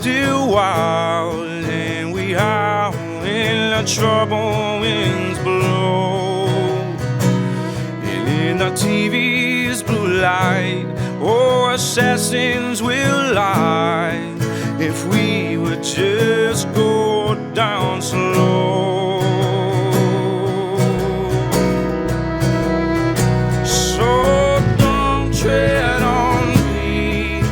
still wild, and we howl when the trouble winds blow. And in the TV's blue light, oh, assassins will lie if we would just go down slow. So don't tread on me,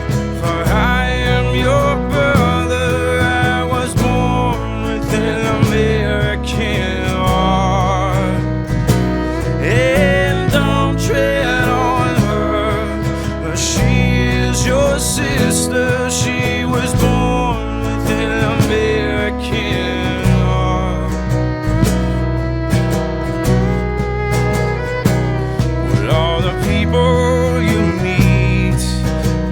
for I am your brother. I was born with an American heart. And don't tread on her, she is your sister. She was born with an American heart. Well, all the people you meet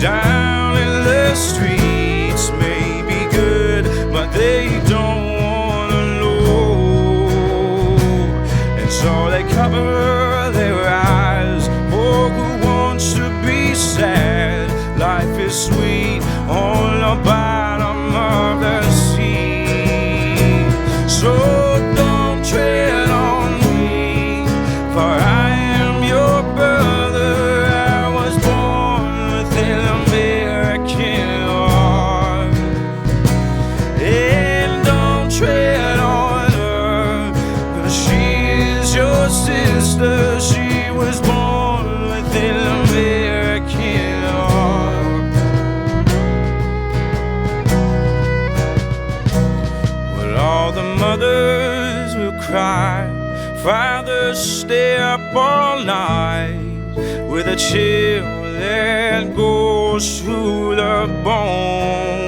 down in the streets may be good, but they don't wanna know. And so they cover their eyes. Oh, who wants to be sad? Life is sweet on the bottom of the sea. So don't tread on me, for I am your brother. I was born with an American heart. And don't tread on her, 'cause she is your sister. She was born with an American heart. Well, all the mothers will cry, fathers stay up all night with a chill that goes through the bone.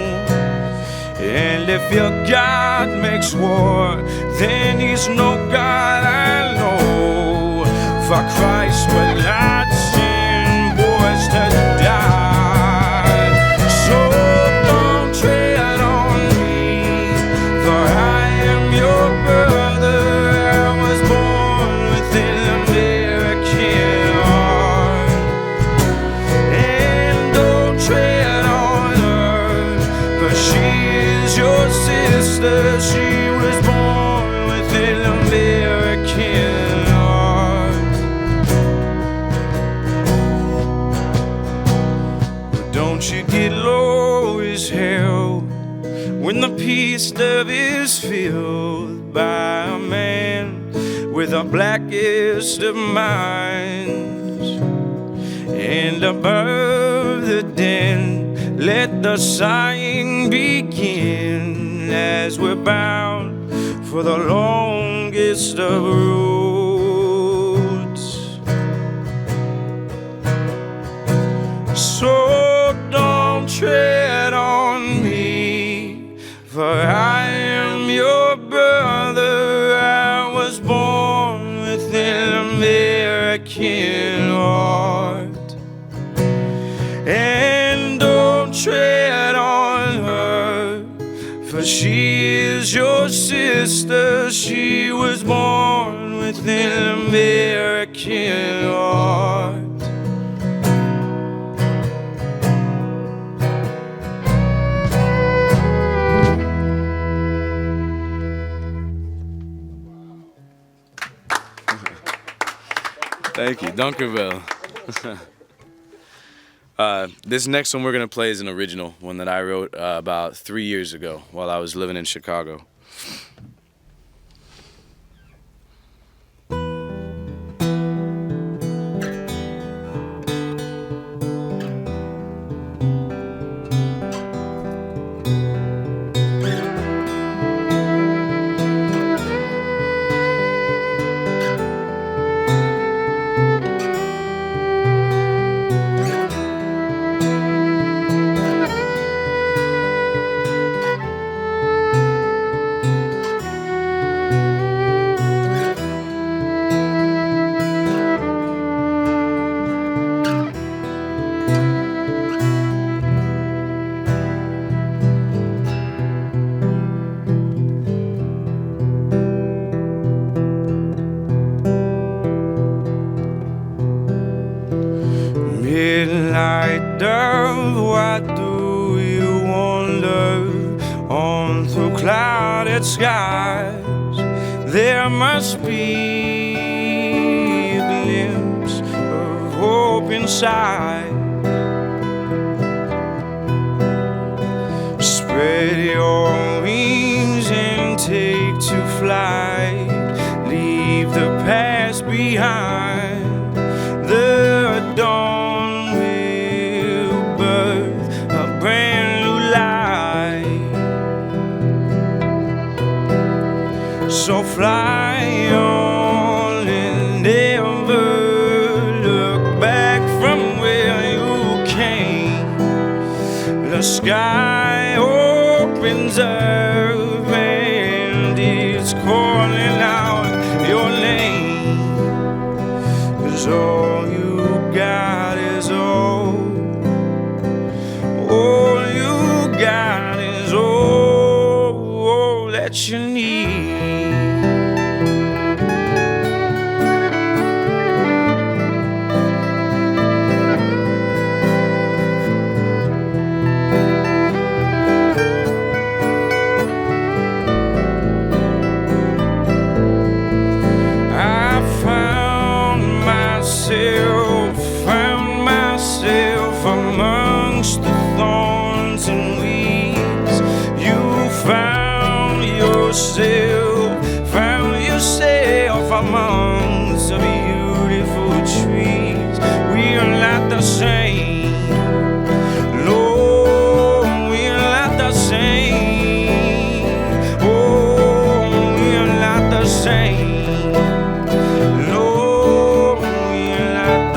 And if your God makes war, then he's no God I know. For Christ will not send boys to die. So don't tread on me, for I am your brother. I was born with an American heart. And don't tread on her, for she is your sister. She was born with an American heart. But don't you get low as hell when the peace dove is filled by a man with the blackest of minds. And above the den, let the sighing begin, as we're bound for the longest of roads. So don't tread on me, for I am your brother. I was born with an American heart. And don't tread on her, for she is your sister. She was born with an American heart. Thank you, Dunkerville. This next one we're gonna play is an original, one that I wrote about 3 years ago while I was living in Chicago. Midnight dove, why do you wander? clouded skies, there must be a glimpse of hope inside. Spread your wings and take to flight. Leave the past behind. The dawn will birth a brand new light. So fly on and never look back from where you came. The sky opens up and it's calling out your name. 'Cause all you got is all you got is all that you need. Found myself amongst the thorns and weeds. You found yourself amongst the beautiful trees. We are not the same. Lord, we are not the same. Oh, we are not the same. Lord, we are not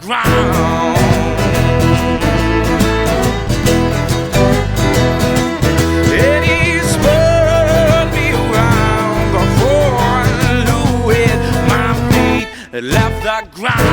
ground. And he spun me around before I knew it. My feet left the ground.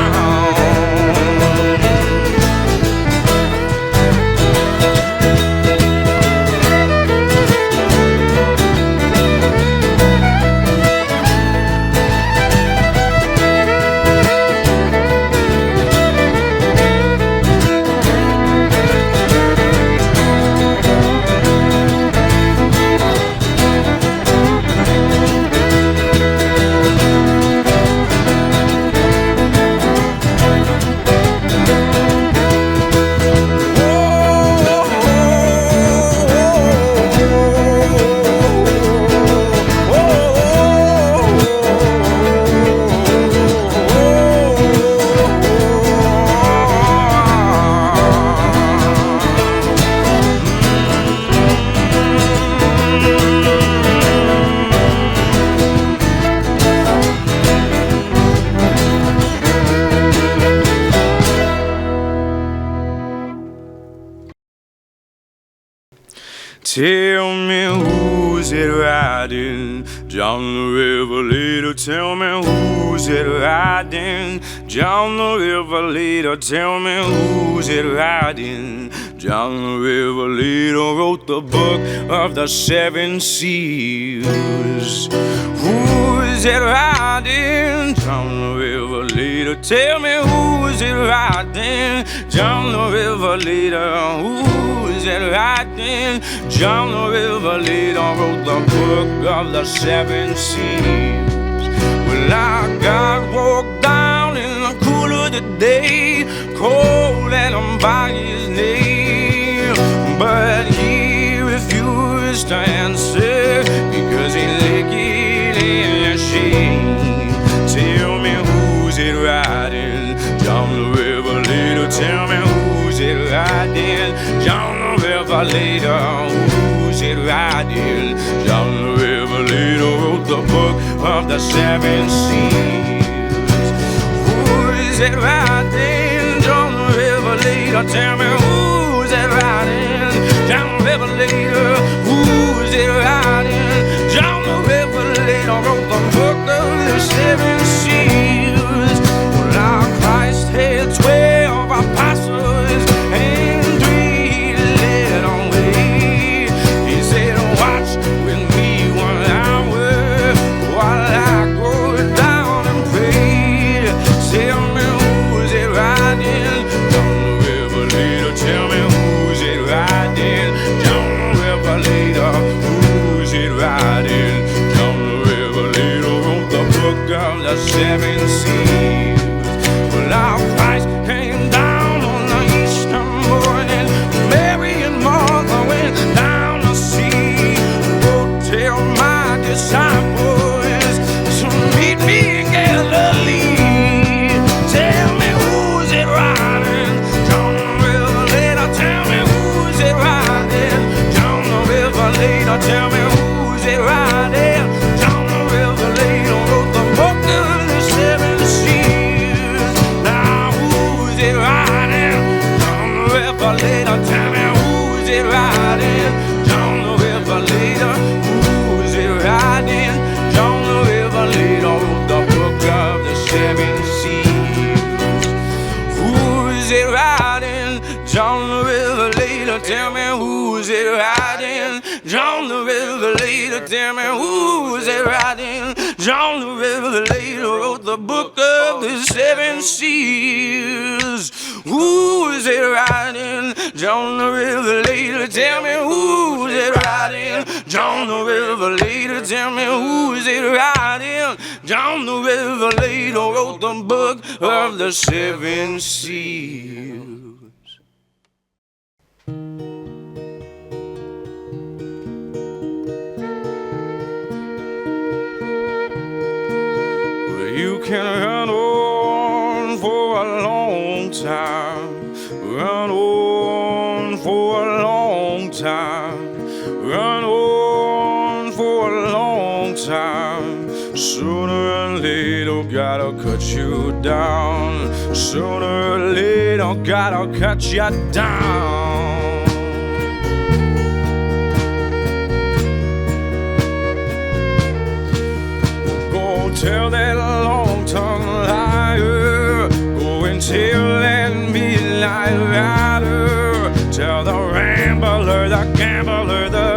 Tell me who's it riding down the river later. Tell me who's it riding down the river later. Tell me who's it riding down the river later. Wrote the book of the 7 seals. Who's it riding down the river later? Tell me who's it riding down the river later. Who's it riding down the river later? Wrote the book of the 7 seals. Well, I got walked down in the cool of the day, cold and by his name, but he refused to answer because he licked it in the shade. Tell me who's it riding down the river later. Tell me who's it riding down the river later. Who's it riding down the river later? Wrote the book of the 7 seals. Who's it riding down the river later? Tell me who's it riding down the river later? Who's it riding down the river later? Wrote the book of the 7 seals. Well, now Christ had 12 apostles and 3 led away. He said, watch with me 1 hour while I go down and pray. Tell me who's it riding down the river later. Tell me who's it riding down the river later. Who's it riding down the river later? Wrote the book of the 7 seals. Well, our Christ came down on the Easter morning. Mary and Martha went down to see. Go tell my disciples to meet me in Galilee. Tell me who's it riding down the river later. Tell me who's it riding down the river later. Tell me who's it riding down the river later. Wrote the book of the 7 seals. Now who's it riding down the river later? Tell me who's it riding down the river later? Who's it riding down the river later? Wrote the book of the 7 seals. Who's it riding down the river later? Tell me who's it riding down the river later? Tell me who's it riding down the river later? Wrote the book of the 7 seals. Who's it riding down the river later? Tell me who's it riding down the river later? Tell me who's it riding down the river later? Wrote the book of the 7 seals. Well, you can run on for a long time, run on for a long time, run on for a long time. Sooner or later, God gotta cut you down. Sooner or later, gotta cut you down. Go tell that long-tongued liar, go and tell that midnight rider, tell the rambler, the gambler, the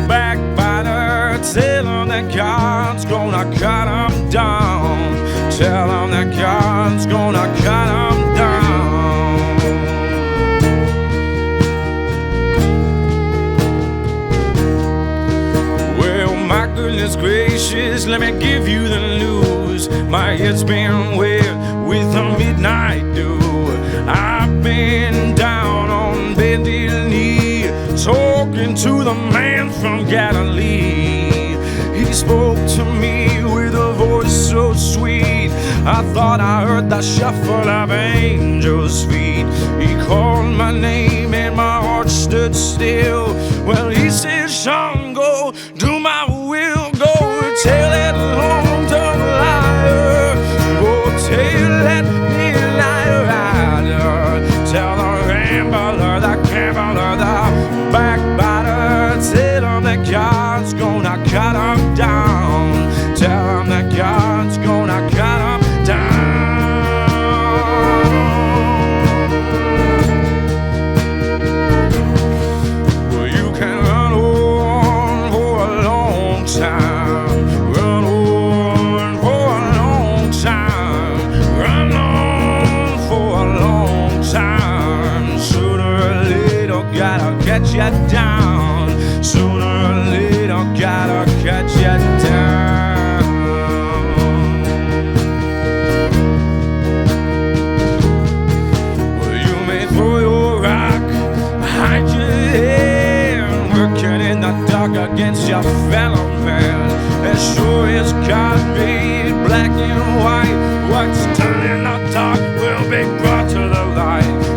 backbiter, tell him that God's gonna cut him down. Tell him that God's gonna cut him down. Well, my goodness gracious, let me give you the news. My head's been wet with the midnight dew. I've been down on bended knee, talking to the man from Galilee. He spoke to me with a voice so sweet, I thought I heard the shuffle of angels' feet. He called my name and my heart stood still. Well, he said, Shawn, go do my will. Go tell that long-tongued liar, go tell that midnight rider, tell the rambler, the gambler, the backbiter, tell him that God's gonna cut him down. Tell him that God's gonna cut him down. Well, you can run on for a long time, run on for a long time, run on for a long time. Sooner or later, gotta cut you down. Sooner or later, gotta cut you down. Well, you may throw your rock, hide your head, working in the dark against your fellow man. As sure as God made black and white, what's done in the dark will be brought to the light.